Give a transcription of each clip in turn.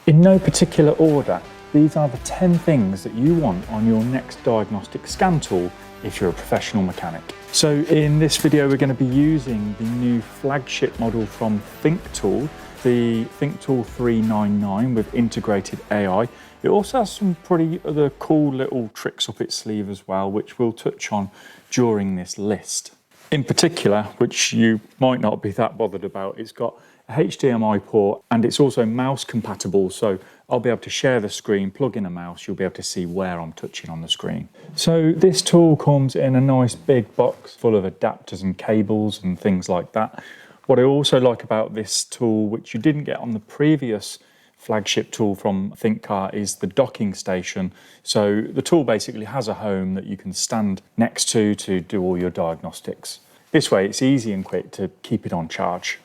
In no particular order, these are the 10 things that you want on your next diagnostic scan tool if you're a professional mechanic. So in this video, we're going to be using the new flagship model from ThinkTool, the ThinkTool 399 with integrated AI. It also has some pretty other cool little tricks up its sleeve as well, which we'll touch on during this list. In particular, which you might not be that bothered about, it's got a HDMI port and it's also mouse compatible, so I'll be able to share the screen, plug in a mouse, you'll be able to see where I'm touching on the screen. So this tool comes in a nice big box full of adapters and cables and things like that. What I also like about this tool, which you didn't get on the previous flagship tool from ThinkCar, is the docking station. So the tool basically has a home that you can stand next to do all your diagnostics. This way it's easy and quick to keep it on charge.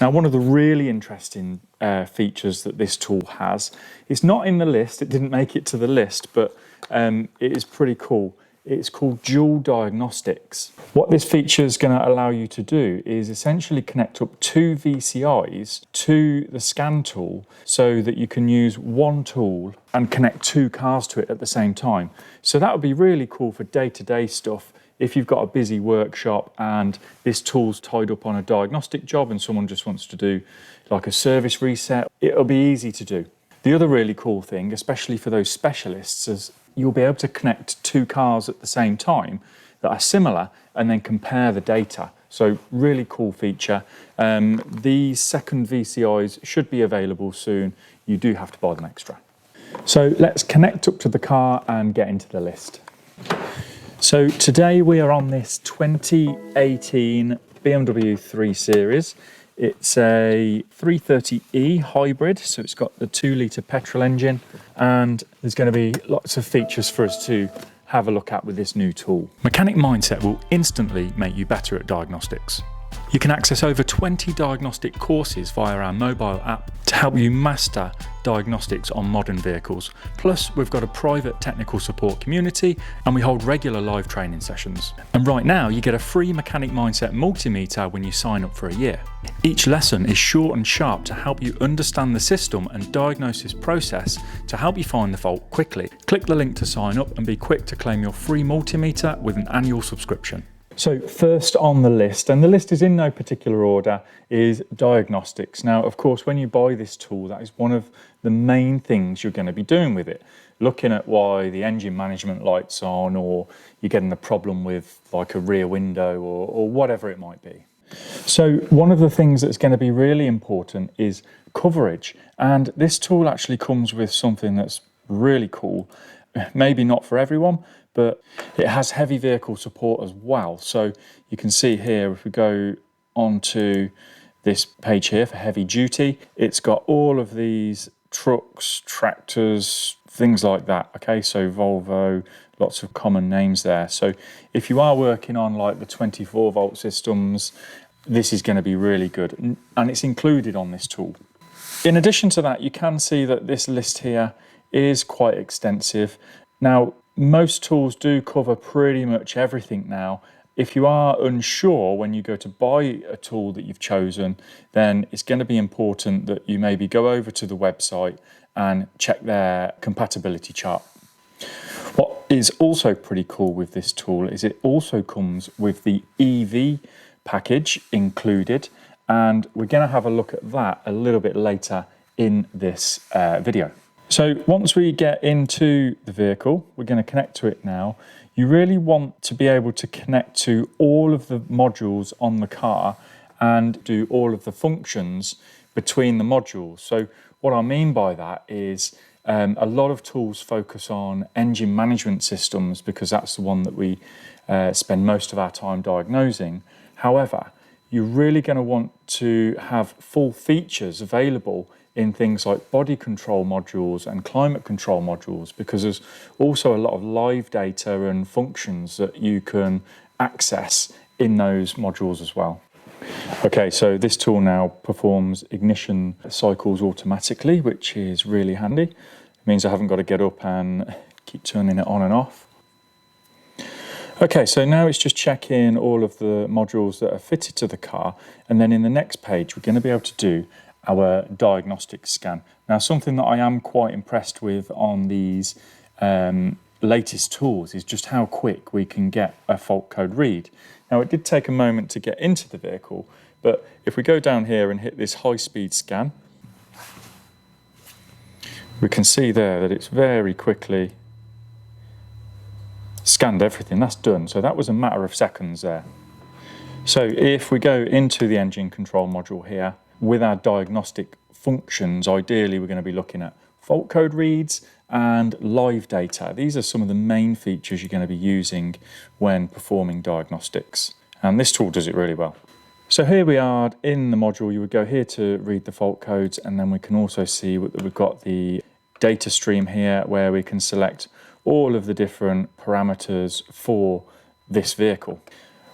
Now, one of the really interesting features that this tool has, it's not in the list, it didn't make it to the list, but it is pretty cool. It's called dual diagnostics. What this feature is going to allow you to do is essentially connect up two VCIs to the scan tool so that you can use one tool and connect two cars to it at the same time. So that would be really cool for day-to-day stuff. If you've got a busy workshop and this tool's tied up on a diagnostic job and someone just wants to do like a service reset, it'll be easy to do. The other really cool thing, especially for those specialists, is you'll be able to connect two cars at the same time that are similar and then compare the data. So really cool feature. These second VCIs should be available soon. You do have to buy them extra. So let's connect up to the car and get into the list. So today we are on this 2018 BMW 3 Series. It's a 330e hybrid, so it's got the 2-litre petrol engine, and there's going to be lots of features for us to have a look at with this new tool. Mechanic Mindset will instantly make you better at diagnostics. You can access over 20 diagnostic courses via our mobile app to help you master diagnostics on modern vehicles. Plus, we've got a private technical support community and we hold regular live training sessions. And right now, you get a free Mechanic Mindset multimeter when you sign up for a year. Each lesson is short and sharp to help you understand the system and diagnosis process to help you find the fault quickly. Click the link to sign up and be quick to claim your free multimeter with an annual subscription. So first on the list, and the list is in no particular order, is diagnostics. Now, of course, when you buy this tool, that is one of the main things you're going to be doing with it. Looking at why the engine management light's on, or you're getting a problem with like a rear window or whatever it might be. So one of the things that's going to be really important is coverage. And this tool actually comes with something that's really cool. Maybe not for everyone, but it has heavy vehicle support as well. So you can see here, if we go onto this page here for heavy duty, it's got all of these trucks, tractors, things like that. Okay, so Volvo, lots of common names there. So if you are working on like the 24-volt systems, this is going to be really good, and it's included on this tool. In addition to that, you can see that this list here is quite extensive. Now, most tools do cover pretty much everything now. If you are unsure when you go to buy a tool that you've chosen, then it's going to be important that you maybe go over to the website and check their compatibility chart. What is also pretty cool with this tool is it also comes with the EV package included, and we're going to have a look at that a little bit later in this video. So once we get into the vehicle, we're going to connect to it now. You really want to be able to connect to all of the modules on the car and do all of the functions between the modules. So what I mean by that is a lot of tools focus on engine management systems because that's the one that we spend most of our time diagnosing. However, you're really going to want to have full features available in things like body control modules and climate control modules, because there's also a lot of live data and functions that you can access in those modules as well. Okay, so this tool now performs ignition cycles automatically, which is really handy. It means I haven't got to get up and keep turning it on and off. Okay, so now it's just checking all of the modules that are fitted to the car, and then in the next page we're going to be able to do our diagnostic scan. Now, something that I am quite impressed with on these latest tools is just how quick we can get a fault code read. Now, it did take a moment to get into the vehicle, but if we go down here and hit this high-speed scan, we can see there that it's very quickly scanned everything. That's done. So that was a matter of seconds there. So if we go into the engine control module here, with our diagnostic functions, ideally we're going to be looking at fault code reads and live data. These are some of the main features you're going to be using when performing diagnostics. And this tool does it really well. So here we are in the module. You would go here to read the fault codes, and then we can also see that we've got the data stream here where we can select all of the different parameters for this vehicle.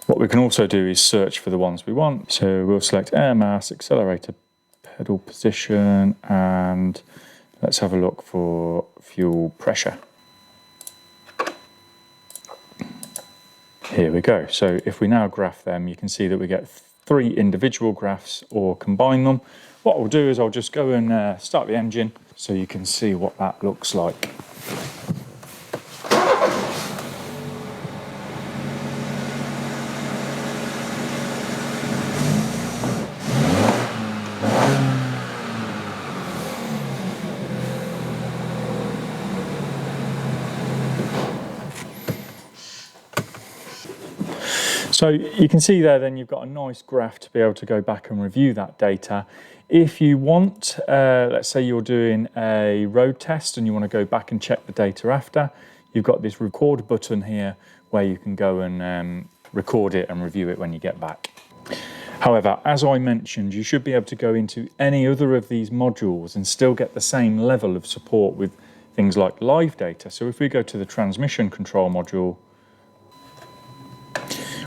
What we can also do is search for the ones we want. So we'll select air mass, accelerator pedal position, and let's have a look for fuel pressure. Here we go. So if we now graph them, you can see that we get 3 individual graphs or combine them. What I'll do is I'll just go and start the engine so you can see what that looks like. So you can see there then you've got a nice graph to be able to go back and review that data. If you want, let's say you're doing a road test and you want to go back and check the data after, you've got this record button here where you can go and record it and review it when you get back. However, as I mentioned, you should be able to go into any other of these modules and still get the same level of support with things like live data. So if we go to the transmission control module,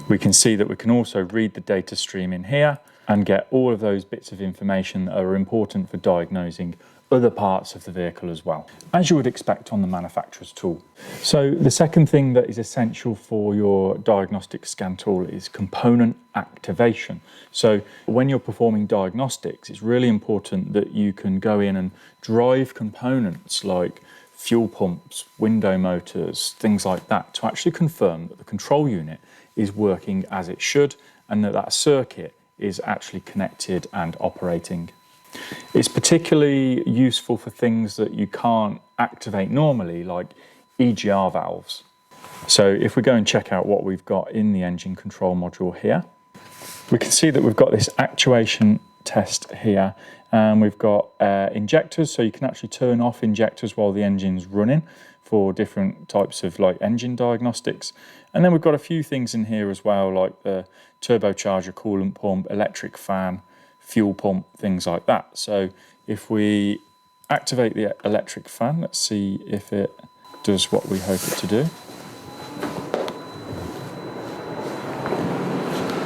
we can see that we can also read the data stream in here and get all of those bits of information that are important for diagnosing other parts of the vehicle as well, as you would expect on the manufacturer's tool. So the second thing that is essential for your diagnostic scan tool is component activation. So when you're performing diagnostics, it's really important that you can go in and drive components like fuel pumps, window motors, things like that, to actually confirm that the control unit is working as it should and that that circuit is actually connected and operating. It's particularly useful for things that you can't activate normally, like EGR valves. So if we go and check out what we've got in the engine control module here, we can see that we've got this actuation test here, and we've got injectors, so you can actually turn off injectors while the engine's running for different types of like engine diagnostics. And then we've got a few things in here as well, like the turbocharger, coolant pump, electric fan, fuel pump, things like that. So if we activate the electric fan, let's see if it does what we hope it to do.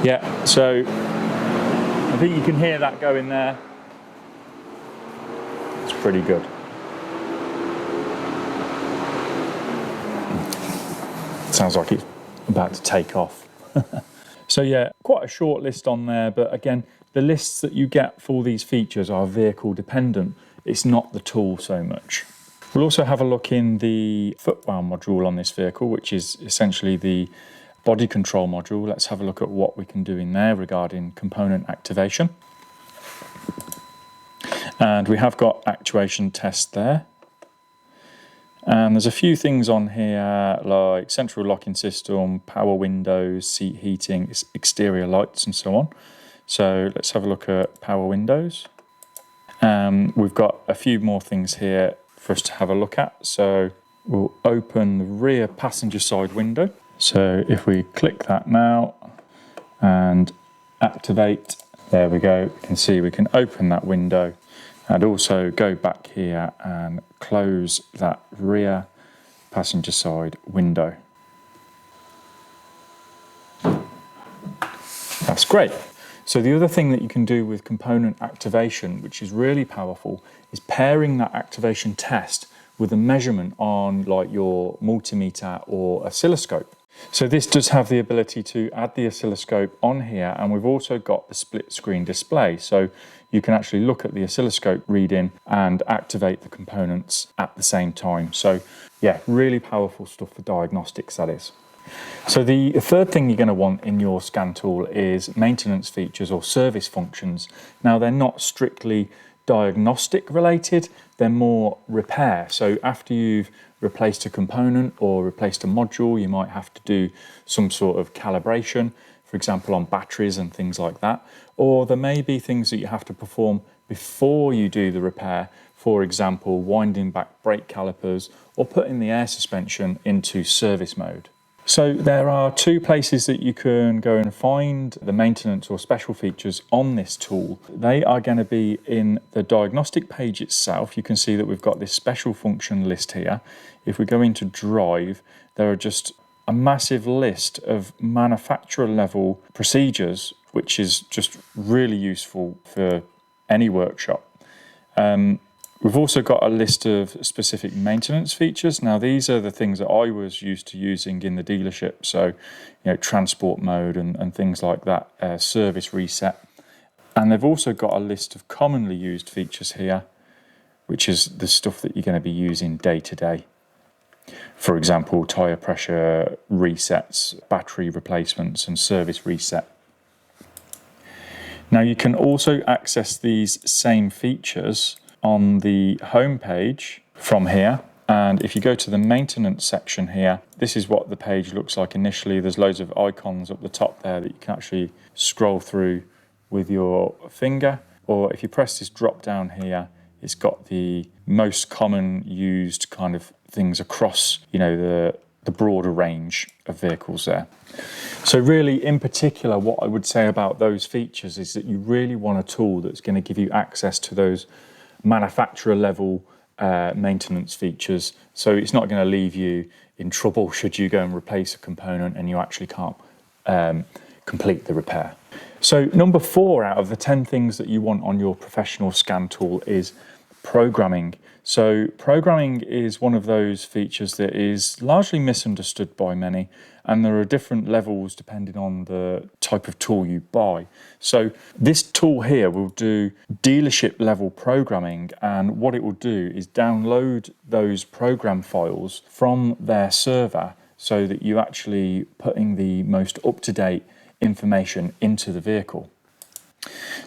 Yeah, so I think you can hear that going there. It's pretty good. Sounds like it's about to take off. So yeah, quite a short list on there, but again, the lists that you get for these features are vehicle dependent. It's not the tool so much. We'll also have a look in the footwell module on this vehicle, which is essentially the body control module. Let's have a look at what we can do in there regarding component activation. And we have got actuation test there. And there's a few things on here like central locking system, power windows, seat heating, exterior lights and so on. So let's have a look at power windows. We've got a few more things here for us to have a look at. So we'll open the rear passenger side window. So if we click that now and activate, there we go. You can see we can open that window and also go back here and close that rear passenger side window. That's great. So the other thing that you can do with component activation, which is really powerful, is pairing that activation test with a measurement on like your multimeter or oscilloscope. So this does have the ability to add the oscilloscope on here, and we've also got the split screen display. So you can actually look at the oscilloscope reading and activate the components at the same time. So yeah, really powerful stuff for diagnostics, that is. So the third thing you're going to want in your scan tool is maintenance features or service functions. Now, they're not strictly diagnostic related, they're more repair. So after you've replaced a component or replaced a module, you might have to do some sort of calibration, for example on batteries and things like that. Or there may be things that you have to perform before you do the repair, for example winding back brake calipers or putting the air suspension into service mode. So there are two places that you can go and find the maintenance or special features on this tool. They are going to be in the diagnostic page itself. You can see that we've got this special function list here. If we go into Drive, there are just a massive list of manufacturer level procedures, which is just really useful for any workshop. We've also got a list of specific maintenance features. Now, these are the things that I was used to using in the dealership. So, transport mode and things like that, service reset. And they've also got a list of commonly used features here, which is the stuff that you're going to be using day to day. For example, tyre pressure resets, battery replacements, and service reset. Now, you can also access these same features on the home page from here, and if you go to the maintenance section here, this is what the page looks like initially. There's loads of icons up the top there that you can actually scroll through with your finger, or if you press this drop down here, it's got the most common used kind of things across the broader range of vehicles there. So really, in particular, what I would say about those features is that you really want a tool that's going to give you access to those manufacturer level maintenance features, so it's not going to leave you in trouble should you go and replace a component and you actually can't complete the repair. So number 4 out of the 10 things that you want on your professional scan tool is programming. So programming is one of those features that is largely misunderstood by many, and there are different levels depending on the type of tool you buy. So this tool here will do dealership level programming, and what it will do is download those program files from their server so that you're actually putting the most up-to-date information into the vehicle.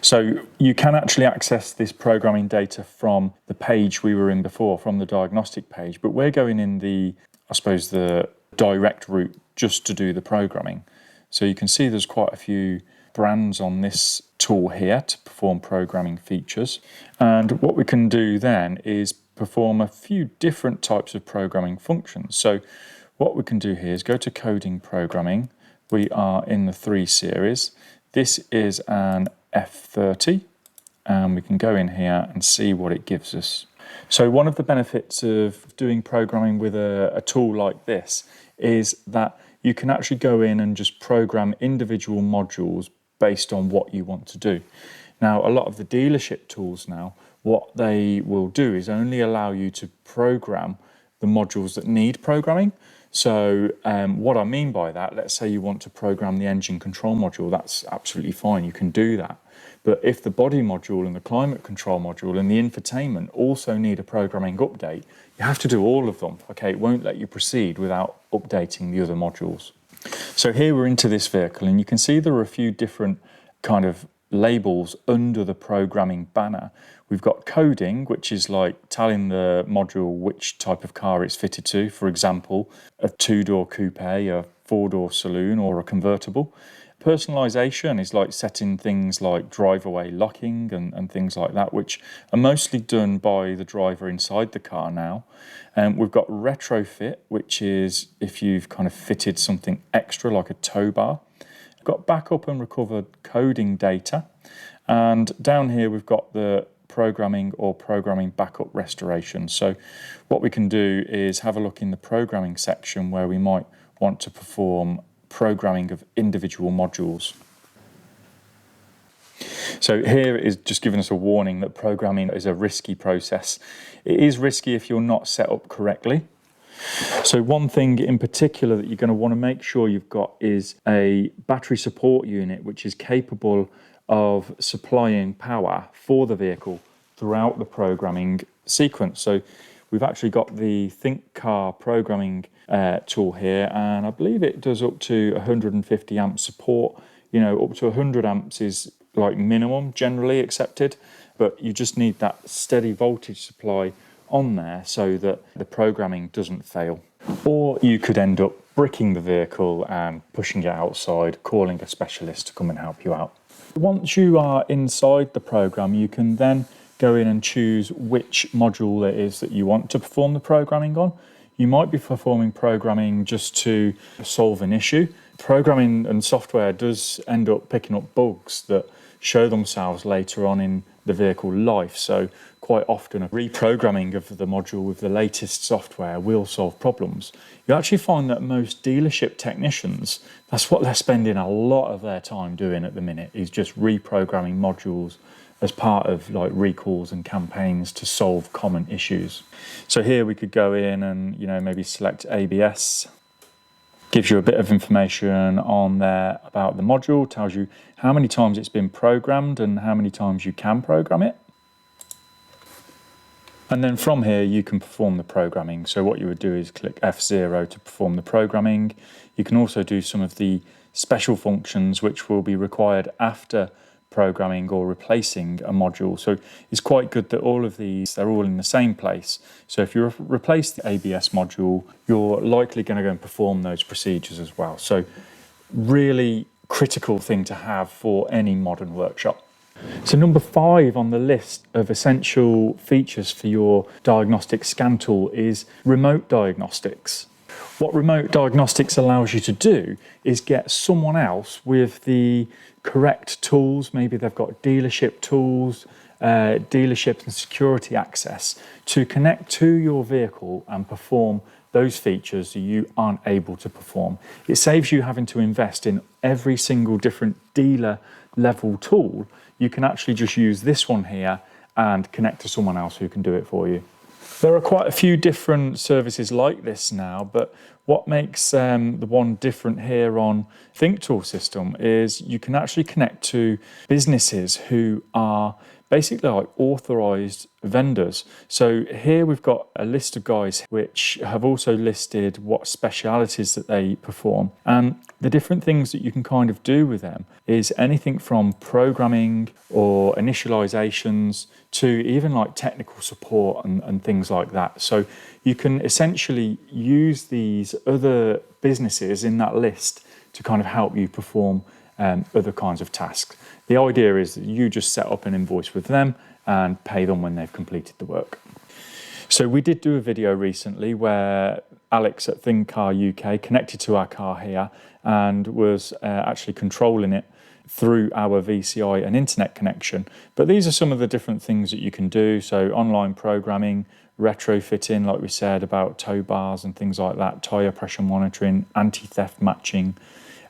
So you can actually access this programming data from the page we were in before, from the diagnostic page, but we're going in the direct route just to do the programming. So you can see there's quite a few brands on this tool here to perform programming features. And what we can do then is perform a few different types of programming functions. So what we can do here is go to coding programming. We are in the 3 series. This is an F30, and we can go in here and see what it gives us. So one of the benefits of doing programming with a tool like this is that you can actually go in and just program individual modules based on what you want to do. Now, a lot of the dealership tools now, what they will do is only allow you to program the modules that need programming. So what I mean by that, let's say you want to program the engine control module, that's absolutely fine, you can do that. But if the body module and the climate control module and the infotainment also need a programming update, you have to do all of them. Okay, it won't let you proceed without updating the other modules. So here we're into this vehicle, and you can see there are a few different kind of labels under the programming banner. We've got coding, which is like telling the module which type of car it's fitted to. For example, a 2-door coupe, a 4-door saloon, or a convertible. Personalization is like setting things like drive-away locking and things like that, which are mostly done by the driver inside the car now. We've got retrofit, which is if you've kind of fitted something extra like a tow bar. We've got backup and recovered coding data. And down here we've got the programming or programming backup restoration. So what we can do is have a look in the programming section where we might want to perform programming of individual modules. So here it is just giving us a warning that programming is a risky process. It is risky if you're not set up correctly. So one thing in particular that you're going to want to make sure you've got is a battery support unit which is capable of supplying power for the vehicle throughout the programming sequence. So we've actually got the ThinkCar programming tool here, and I believe it does up to 150 amp support. You know, up to 100 amps is like minimum generally accepted, but you just need that steady voltage supply on there so that the programming doesn't fail. Or you could end up bricking the vehicle and pushing it outside, calling a specialist to come and help you out. Once you are inside the program, you can then go in and choose which module it is that you want to perform the programming on. You might be performing programming just to solve an issue. Programming and software does end up picking up bugs that show themselves later on in the vehicle life. So quite often a reprogramming of the module with the latest software will solve problems. You actually find that most dealership technicians, that's what they're spending a lot of their time doing at the minute, is just reprogramming modules as part of like recalls and campaigns to solve common issues. So here we could go in and, you know, maybe select ABS. Gives you a bit of information on there about the module, tells you how many times it's been programmed and how many times you can program it. And then from here you can perform the programming. So what you would do is click F0 to perform the programming. You can also do some of the special functions which will be required after programming or replacing a module. So it's quite good that all of these, they're all in the same place. So if you replace the ABS module, you're likely going to go and perform those procedures as well. So really critical thing to have for any modern workshop. So number 5 on the list of essential features for your diagnostic scan tool is Remote Diagnostics. What Remote Diagnostics allows you to do is get someone else with the correct tools, maybe they've got dealership tools, dealership and security access, to connect to your vehicle and perform those features that you aren't able to perform. It saves you having to invest in every single different dealer level tool. You can actually just use this one here and connect to someone else who can do it for you. There are quite a few different services like this now, but what makes the one different here on ThinkTool system is you can actually connect to businesses who are basically like authorized vendors. So here we've got a list of guys which have also listed what specialities that they perform, and the different things that you can kind of do with them is anything from programming or initializations to even like technical support and things like that. So you can essentially use these other businesses in that list to kind of help you perform other kinds of tasks. The idea is that you just set up an invoice with them and pay them when they've completed the work. So we did do a video recently where Alex at ThinkCar UK connected to our car here and was actually controlling it through our VCI and internet connection. But these are some of the different things that you can do. So online programming, retrofitting, like we said, about tow bars and things like that, tyre pressure monitoring, anti-theft matching,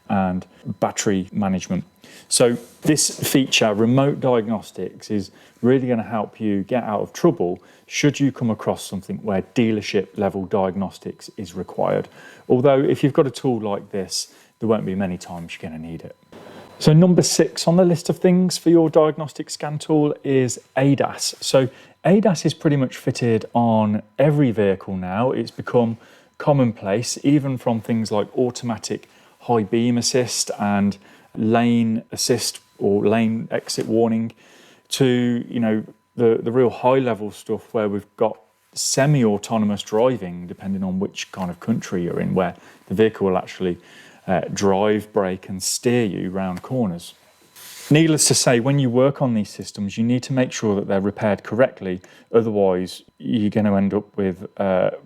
and battery management. So this feature, Remote Diagnostics, is really going to help you get out of trouble should you come across something where dealership level diagnostics is required. Although if you've got a tool like this, there won't be many times you're going to need it. So number 6 on the list of things for your diagnostic scan tool is ADAS. So ADAS is pretty much fitted on every vehicle now. It's become commonplace, even from things like automatic high beam assist and lane assist or lane exit warning to, you know, the real high level stuff where we've got semi-autonomous driving, depending on which kind of country you're in, where the vehicle will actually drive, brake and steer you around corners. Needless to say, when you work on these systems, you need to make sure that they're repaired correctly. Otherwise, you're going to end up with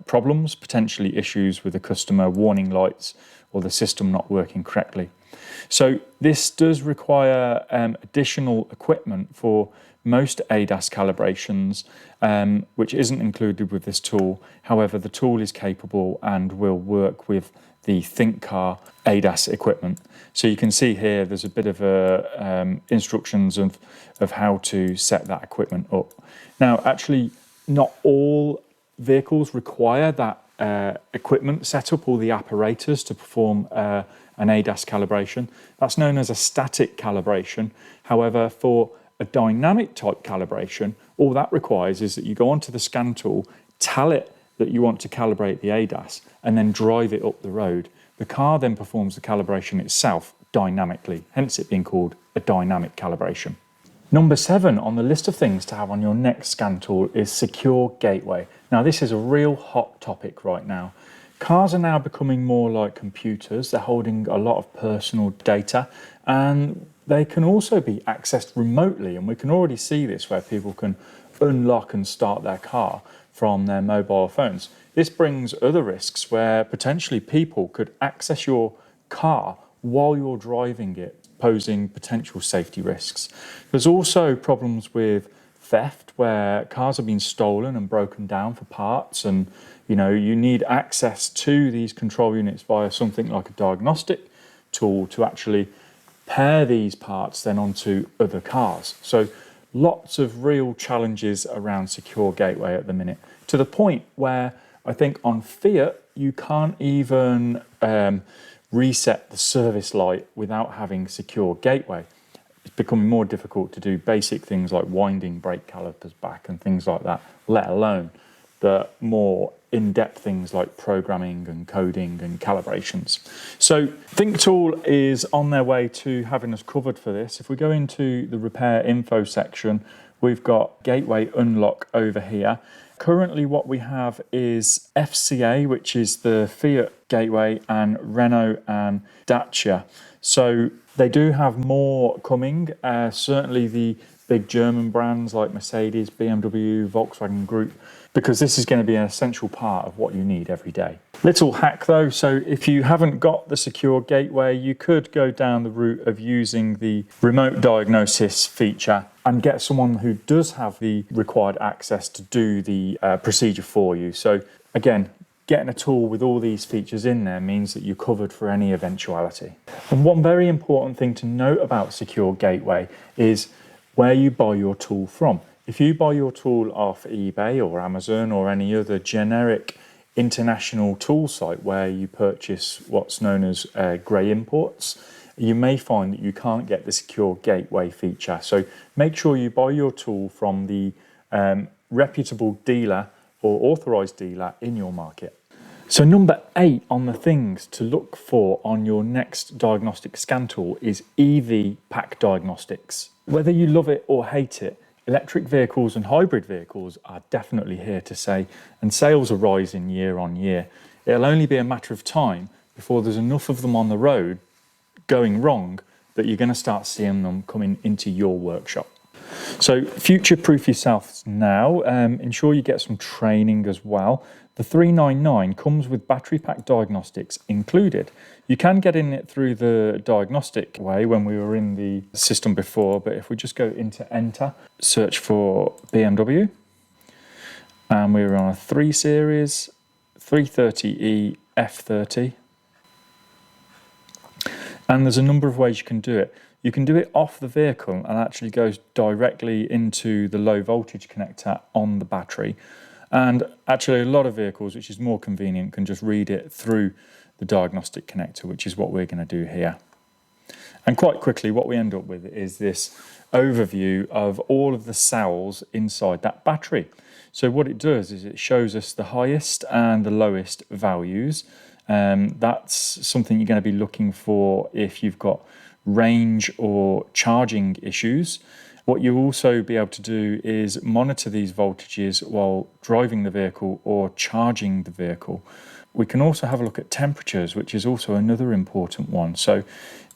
problems, potentially issues with the customer, warning lights, or the system not working correctly. So this does require additional equipment for most ADAS calibrations, which isn't included with this tool. However, the tool is capable and will work with the ThinkCar ADAS equipment. So you can see here there's a bit of instructions of how to set that equipment up. Now, actually, not all vehicles require that equipment set up, all the apparatus to perform an ADAS calibration. That's known as a static calibration. However, for a dynamic type calibration, all that requires is that you go onto the scan tool, tell it that you want to calibrate the ADAS, and then drive it up the road. The car then performs the calibration itself dynamically, hence it being called a dynamic calibration. Number 7 on the list of things to have on your next scan tool is secure gateway. Now this is a real hot topic right now. Cars are now becoming more like computers. They're holding a lot of personal data, and they can also be accessed remotely, and we can already see this where people can unlock and start their car from their mobile phones. This brings other risks where potentially people could access your car while you're driving it, posing potential safety risks. There's also problems with theft where cars have been stolen and broken down for parts, and you need access to these control units via something like a diagnostic tool to actually pair these parts then onto other cars. So lots of real challenges around secure gateway at the minute, to the point where I think on Fiat you can't even reset the service light without having secure gateway. It's becoming more difficult to do basic things like winding brake calipers back and things like that, let alone the more in-depth things like programming and coding and calibrations. So ThinkTool is on their way to having us covered for this. If we go into the repair info section, we've got gateway unlock over here. Currently what we have is FCA, which is the Fiat gateway, and Renault and Dacia. So they do have more coming. Certainly the big German brands like Mercedes, BMW, Volkswagen Group, because this is going to be an essential part of what you need every day. Little hack though, so if you haven't got the secure gateway, you could go down the route of using the remote diagnosis feature and get someone who does have the required access to do the procedure for you. So again, getting a tool with all these features in there means that you're covered for any eventuality. And one very important thing to note about secure gateway is where you buy your tool from. If you buy your tool off eBay or Amazon or any other generic international tool site where you purchase what's known as grey imports, you may find that you can't get the secure gateway feature. So make sure you buy your tool from the reputable dealer or authorized dealer in your market. So number 8 on the things to look for on your next diagnostic scan tool is EV Pack Diagnostics. Whether you love it or hate it, electric vehicles and hybrid vehicles are definitely here to stay, and sales are rising year on year. It'll only be a matter of time before there's enough of them on the road going wrong that you're going to start seeing them coming into your workshop. So future-proof yourself now. Ensure you get some training as well. The 399 comes with battery pack diagnostics included. You can get in it through the diagnostic way when we were in the system before, but if we just go into enter, search for BMW, and we were on a 3 Series, 330e F30. And there's a number of ways you can do it. You can do it off the vehicle and actually goes directly into the low voltage connector on the battery. And actually a lot of vehicles, which is more convenient, can just read it through the diagnostic connector, which is what we're going to do here. And quite quickly, what we end up with is this overview of all of the cells inside that battery. So what it does is it shows us the highest and the lowest values. That's something you're going to be looking for if you've got range or charging issues. What you'll also be able to do is monitor these voltages while driving the vehicle or charging the vehicle. We can also have a look at temperatures, which is also another important one. So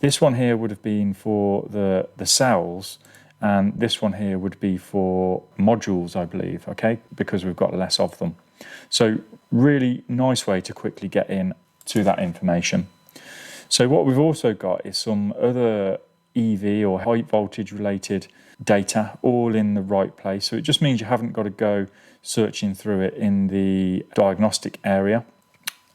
this one here would have been for the cells, and this one here would be for modules, I believe, okay, because we've got less of them. So really nice way to quickly get in to that information. So what we've also got is some other EV or high voltage related data all in the right place. So it just means you haven't got to go searching through it in the diagnostic area,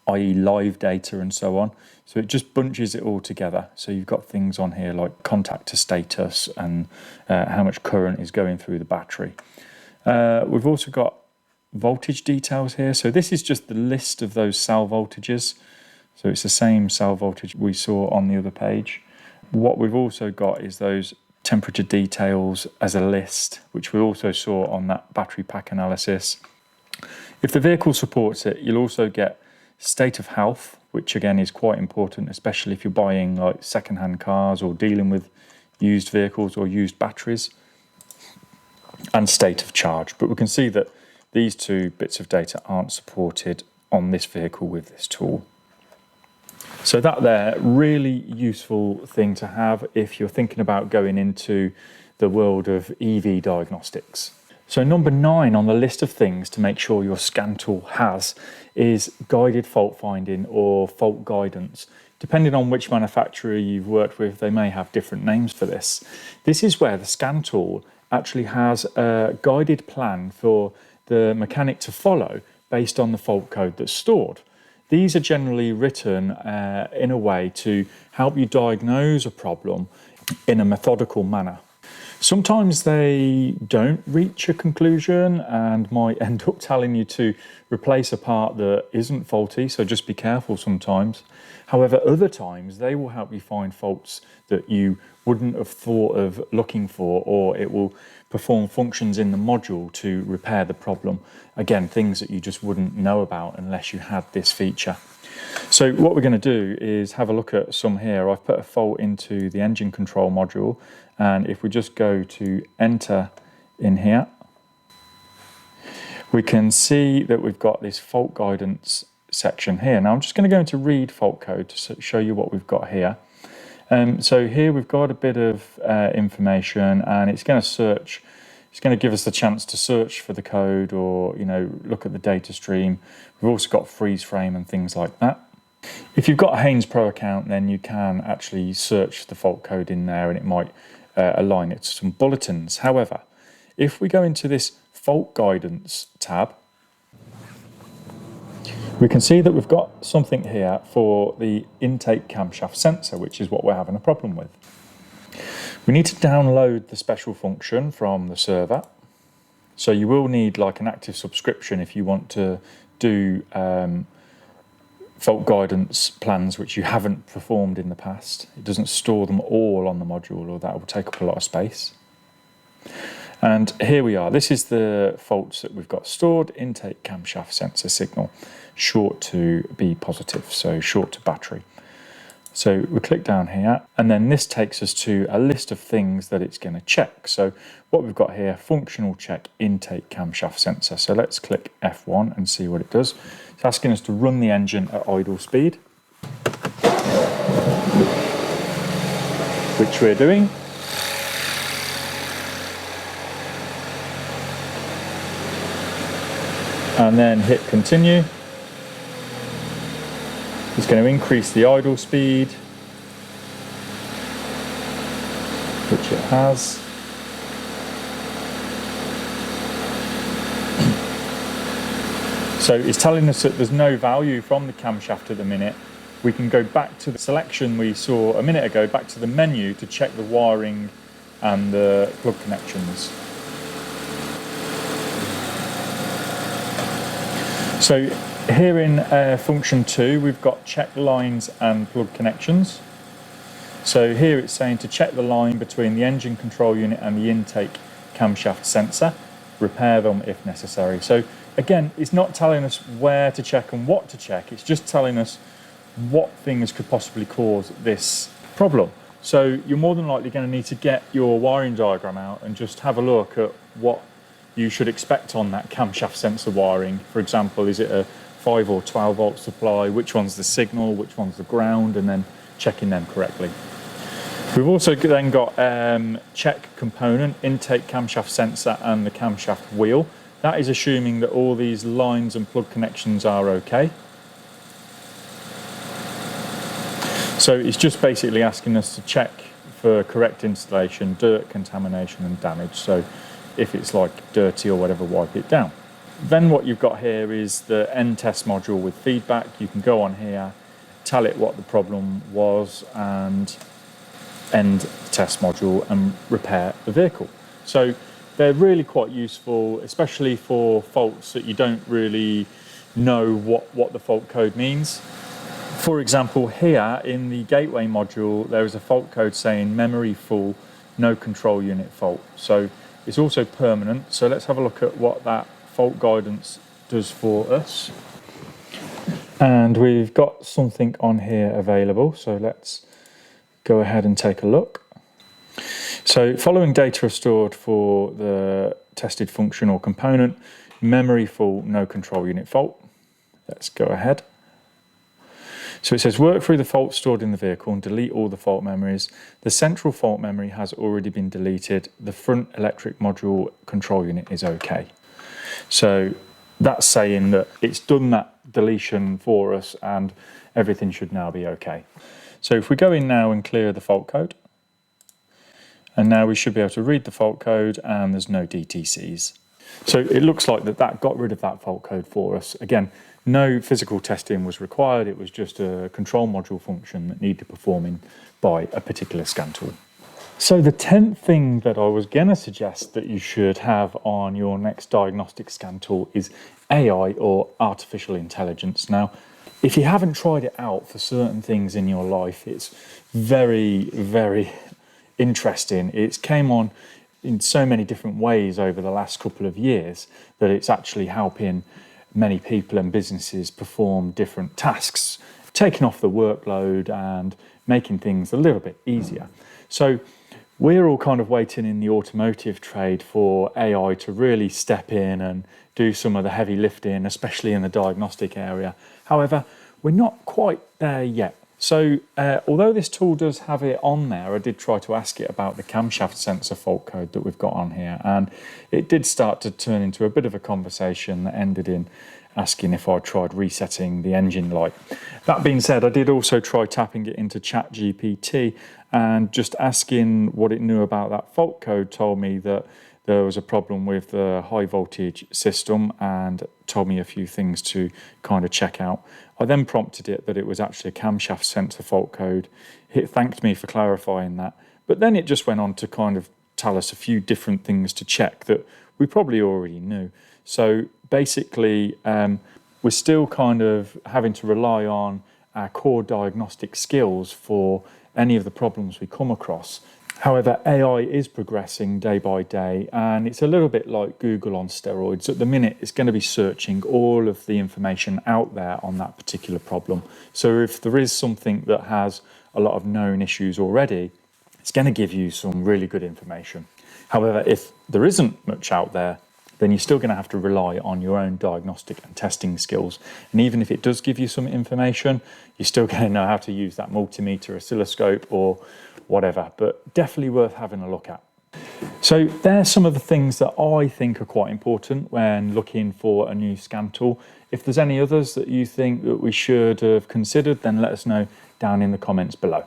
i.e. live data and so on. So it just bunches it all together. So you've got things on here like contactor status and how much current is going through the battery. We've also got voltage details here. So this is just the list of those cell voltages. So it's the same cell voltage we saw on the other page. What we've also got is those temperature details as a list, which we also saw on that battery pack analysis. If the vehicle supports it, you'll also get state of health, which again is quite important, especially if you're buying like second-hand cars or dealing with used vehicles or used batteries, and state of charge. But we can see that these two bits of data aren't supported on this vehicle with this tool. So that there, really useful thing to have if you're thinking about going into the world of EV diagnostics. So number 9 on the list of things to make sure your scan tool has is guided fault finding or fault guidance. Depending on which manufacturer you've worked with, they may have different names for this. This is where the scan tool actually has a guided plan for the mechanic to follow based on the fault code that's stored. These are generally written in a way to help you diagnose a problem in a methodical manner. Sometimes they don't reach a conclusion and might end up telling you to replace a part that isn't faulty, so just be careful sometimes. However, other times they will help you find faults that you wouldn't have thought of looking for, or it will perform functions in the module to repair the problem. Again, things that you just wouldn't know about unless you had this feature. So what we're going to do is have a look at some here. I've put a fault into the engine control module, and if we just go to enter in here, we can see that we've got this fault guidance section here. Now I'm just going to go into read fault code to show you what we've got here. So here we've got a bit of information, and it's going to search. It's going to give us the chance to search for the code, or look at the data stream. We've also got freeze frame and things like that. If you've got a Haynes Pro account, then you can actually search the fault code in there, and it might align it to some bulletins. However, if we go into this fault guidance tab, we can see that we've got something here for the intake camshaft sensor, which is what we're having a problem with. We need to download the special function from the server. So you will need like an active subscription if you want to do fault guidance plans which you haven't performed in the past. It doesn't store them all on the module, or that will take up a lot of space. And here we are. This is the faults that we've got stored. Intake camshaft sensor signal, short to B positive, so short to battery. So we click down here, and then this takes us to a list of things that it's going to check. So what we've got here, functional check intake camshaft sensor. So let's click F1 and see what it does. It's asking us to run the engine at idle speed, which we're doing. And then hit continue. It's going to increase the idle speed, which it has. So it's telling us that there's no value from the camshaft at the minute. We can go back to the selection we saw a minute ago, back to the menu to check the wiring and the plug connections. So here in function 2, we've got check lines and plug connections. So here it's saying to check the line between the engine control unit and the intake camshaft sensor, repair them if necessary. So again, it's not telling us where to check and what to check, it's just telling us what things could possibly cause this problem. So you're more than likely going to need to get your wiring diagram out and just have a look at what you should expect on that camshaft sensor wiring. For example, is it a 5 or 12 volt supply? Which one's the signal? Which one's the ground? And then checking them correctly. We've also then got check component, intake camshaft sensor and the camshaft wheel. That is assuming that all these lines and plug connections are okay. So it's just basically asking us to check for correct installation, dirt, contamination and damage. So if it's like dirty or whatever, wipe it down. Then what you've got here is the end test module with feedback. You can go on here, tell it what the problem was and end the test module and repair the vehicle. So they're really quite useful, especially for faults that you don't really know what the fault code means. For example, here in the gateway module, there is a fault code saying memory full, no control unit fault. So it's also permanent. So let's have a look at what that fault guidance does for us. And we've got something on here available. So let's go ahead and take a look. So following data are stored for the tested function or component, memory full, no control unit fault. Let's go ahead. So it says work through the faults stored in the vehicle and delete all the fault memories. The central fault memory has already been deleted. The front electric module control unit is okay. So that's saying that it's done that deletion for us and everything should now be okay. So if we go in now and clear the fault code, and now we should be able to read the fault code and there's no DTCs. So it looks like that got rid of that fault code for us. Again, no physical testing was required. It was just a control module function that needed performing by a particular scan tool. So the 10th thing that I was going to suggest that you should have on your next diagnostic scan tool is AI, or artificial intelligence. Now, if you haven't tried it out for certain things in your life, it's very, very interesting. It's came on in so many different ways over the last couple of years that it's actually helping many people and businesses perform different tasks, taking off the workload and making things a little bit easier. So we're all kind of waiting in the automotive trade for AI to really step in and do some of the heavy lifting, especially in the diagnostic area. However, we're not quite there yet. So although this tool does have it on there, I did try to ask it about the camshaft sensor fault code that we've got on here, and it did start to turn into a bit of a conversation that ended in asking if I tried resetting the engine light. That being said, I did also try tapping it into ChatGPT, and just asking what it knew about that fault code told me that there was a problem with the high voltage system and told me a few things to kind of check out. I then prompted it that it was actually a camshaft sensor fault code. It thanked me for clarifying that, but then it just went on to kind of tell us a few different things to check that we probably already knew. So basically, we're still kind of having to rely on our core diagnostic skills for any of the problems we come across. However, AI is progressing day by day, and it's a little bit like Google on steroids. At the minute, it's going to be searching all of the information out there on that particular problem. So if there is something that has a lot of known issues already, it's going to give you some really good information. However, if there isn't much out there, then you're still going to have to rely on your own diagnostic and testing skills. And even if it does give you some information, you're still going to know how to use that multimeter, oscilloscope, or whatever, but definitely worth having a look at. So there's some of the things that I think are quite important when looking for a new scan tool. If there's any others that you think that we should have considered, then let us know down in the comments below.